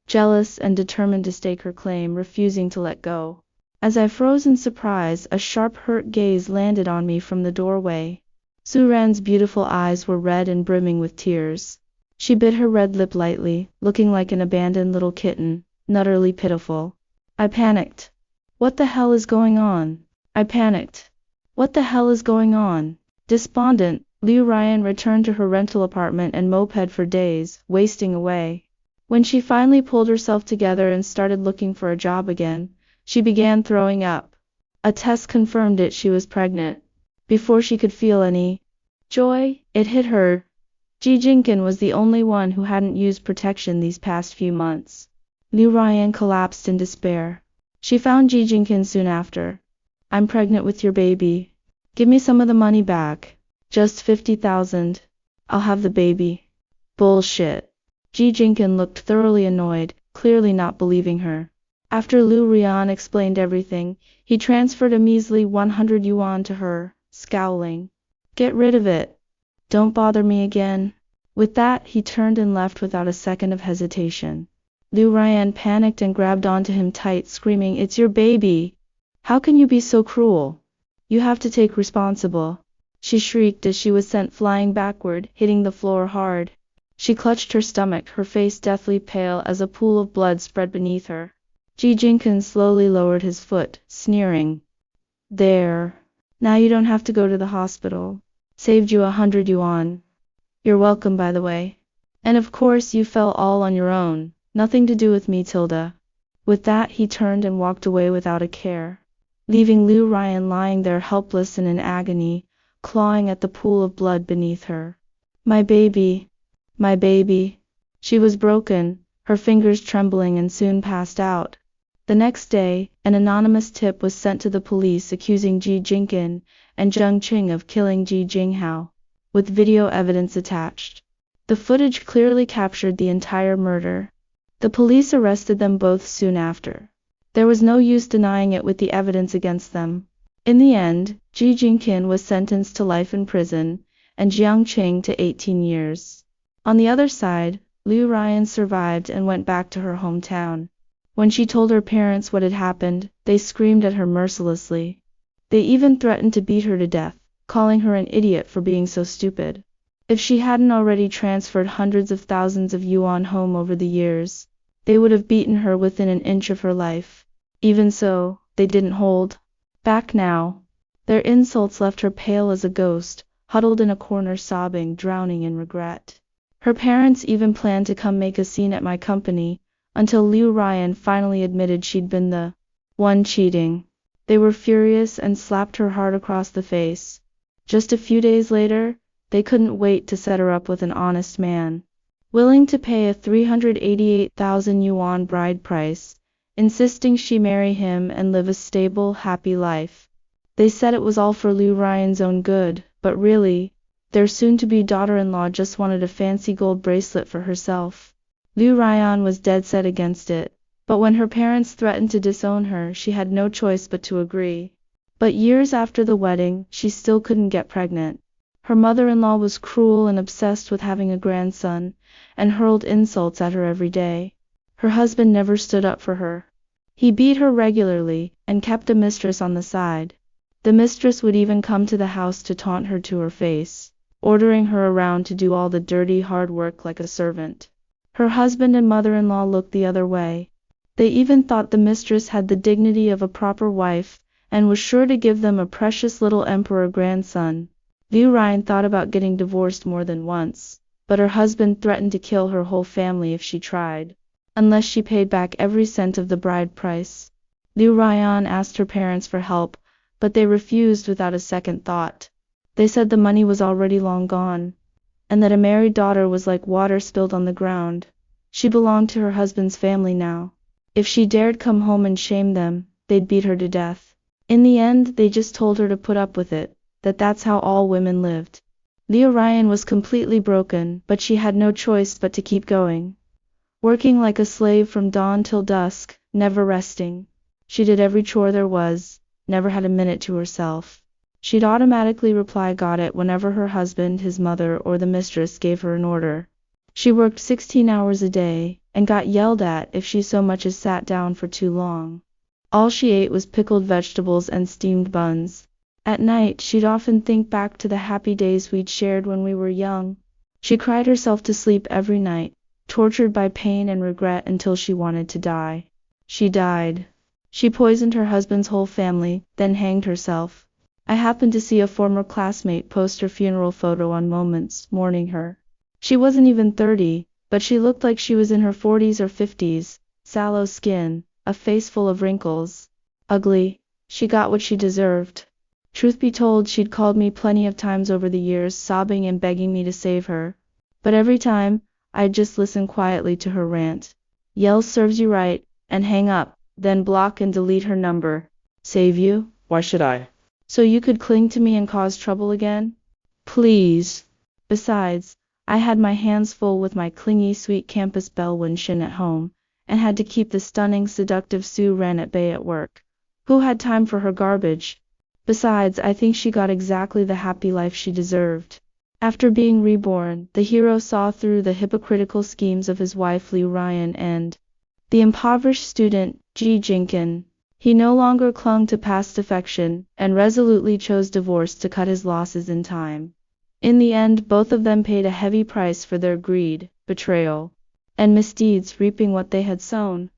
jealous and determined to stake her claim, refusing to let go. As I froze in surprise, a sharp, hurt gaze landed on me from the doorway. Suran's beautiful eyes were red and brimming with tears. She bit her red lip lightly, looking like an abandoned little kitten, utterly pitiful. I panicked. What the hell is going on? I panicked. What the hell is going on? Despondent, Liu Ryan returned to her rental apartment and moped for days, wasting away. When she finally pulled herself together and started looking for a job again, she began throwing up. A test confirmed it, she was pregnant. Before she could feel any joy, it hit her. Ji Jinkin was the only one who hadn't used protection these past few months. Liu Ryan collapsed in despair. She found Ji Jinkin soon after. I'm pregnant with your baby. Give me some of the money back. Just 50,000. I'll have the baby. Bullshit. Ji Jinkin looked thoroughly annoyed, clearly not believing her. After Liu Ryan explained everything, he transferred a measly 100 yuan to her, scowling. Get rid of it. Don't bother me again. With that, he turned and left without a second of hesitation. Liu Ryan panicked and grabbed onto him tight, screaming, It's your baby! How can you be so cruel? You have to take responsible. She shrieked as she was sent flying backward, hitting the floor hard. She clutched her stomach, her face deathly pale as a pool of blood spread beneath her. Ji Jinkin slowly lowered his foot, sneering. There. Now you don't have to go to the hospital. Saved you 100 yuan. You're welcome, by the way. And of course you fell all on your own. Nothing to do with me, Tilda. With that, he turned and walked away without a care, leaving Liu Ryan lying there helpless and in agony, clawing at the pool of blood beneath her. My baby. My baby. She was broken, her fingers trembling, and soon passed out. The next day, an anonymous tip was sent to the police accusing Ji Jinkin and Zheng Qing of killing Ji Jinghao, with video evidence attached. The footage clearly captured the entire murder. The police arrested them both soon after. There was no use denying it with the evidence against them. In the end, Ji Jinkin was sentenced to life in prison, and Zheng Qing to 18 years. On the other side, Liu Ryan survived and went back to her hometown. When she told her parents what had happened, they screamed at her mercilessly. They even threatened to beat her to death, calling her an idiot for being so stupid. If she hadn't already transferred hundreds of thousands of yuan home over the years, they would have beaten her within an inch of her life. Even so, they didn't hold back now. Their insults left her pale as a ghost, huddled in a corner sobbing, drowning in regret. Her parents even planned to come make a scene at my company, until Liu Ryan finally admitted she'd been the one cheating. They were furious and slapped her hard across the face. Just a few days later, they couldn't wait to set her up with an honest man, willing to pay a 388,000 yuan bride price, insisting she marry him and live a stable, happy life. They said it was all for Liu Ryan's own good, but really, their soon-to-be daughter-in-law just wanted a fancy gold bracelet for herself. Liu Ryan was dead set against it, but when her parents threatened to disown her, she had no choice but to agree. But years after the wedding, she still couldn't get pregnant. Her mother-in-law was cruel and obsessed with having a grandson, and hurled insults at her every day. Her husband never stood up for her. He beat her regularly, and kept a mistress on the side. The mistress would even come to the house to taunt her to her face, ordering her around to do all the dirty, hard work like a servant. Her husband and mother-in-law looked the other way. They even thought the mistress had the dignity of a proper wife, and was sure to give them a precious little emperor grandson. Liu Ryan thought about getting divorced more than once, but her husband threatened to kill her whole family if she tried, unless she paid back every cent of the bride price. Liu Ryan asked her parents for help, but they refused without a second thought. They said the money was already long gone, and that a married daughter was like water spilled on the ground. She belonged to her husband's family now. If she dared come home and shame them, they'd beat her to death. In the end, they just told her to put up with it, that's how all women lived. Liu Ryan was completely broken, but she had no choice but to keep going. Working like a slave from dawn till dusk, never resting. She did every chore there was, never had a minute to herself. She'd automatically reply "got it" whenever her husband, his mother, or the mistress gave her an order. She worked 16 hours a day, and got yelled at if she so much as sat down for too long. All she ate was pickled vegetables and steamed buns. At night, she'd often think back to the happy days we'd shared when we were young. She cried herself to sleep every night, tortured by pain and regret until she wanted to die. She died. She poisoned her husband's whole family, then hanged herself. I happened to see a former classmate post her funeral photo on Moments, mourning her. She wasn't even 30, but she looked like she was in her 40s or 50s, sallow skin, a face full of wrinkles. Ugly. She got what she deserved. Truth be told, she'd called me plenty of times over the years, sobbing and begging me to save her. But every time, I'd just listen quietly to her rant. Yell serves you right, and hang up, then block and delete her number. Save you? Why should I? So you could cling to me and cause trouble again? Please. Besides, I had my hands full with my clingy sweet campus belle Shin at home, and had to keep the stunning seductive Sue Ran at bay at work. Who had time for her garbage? Besides, I think she got exactly the happy life she deserved. After being reborn, the hero saw through the hypocritical schemes of his wife Lee Ryan and the impoverished student, G. Jinkin. He no longer clung to past affection, and resolutely chose divorce to cut his losses in time. In the end, both of them paid a heavy price for their greed, betrayal, and misdeeds, reaping what they had sown.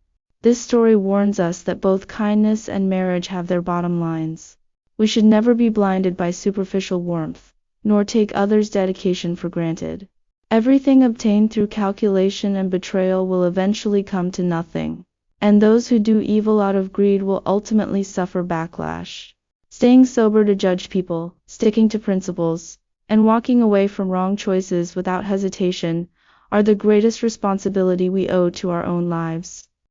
This story warns us that both kindness and marriage have their bottom lines. We should never be blinded by superficial warmth, nor take others' dedication for granted. Everything obtained through calculation and betrayal will eventually come to nothing, and those who do evil out of greed will ultimately suffer backlash. Staying sober to judge people, sticking to principles, and walking away from wrong choices without hesitation are the greatest responsibility we owe to our own lives.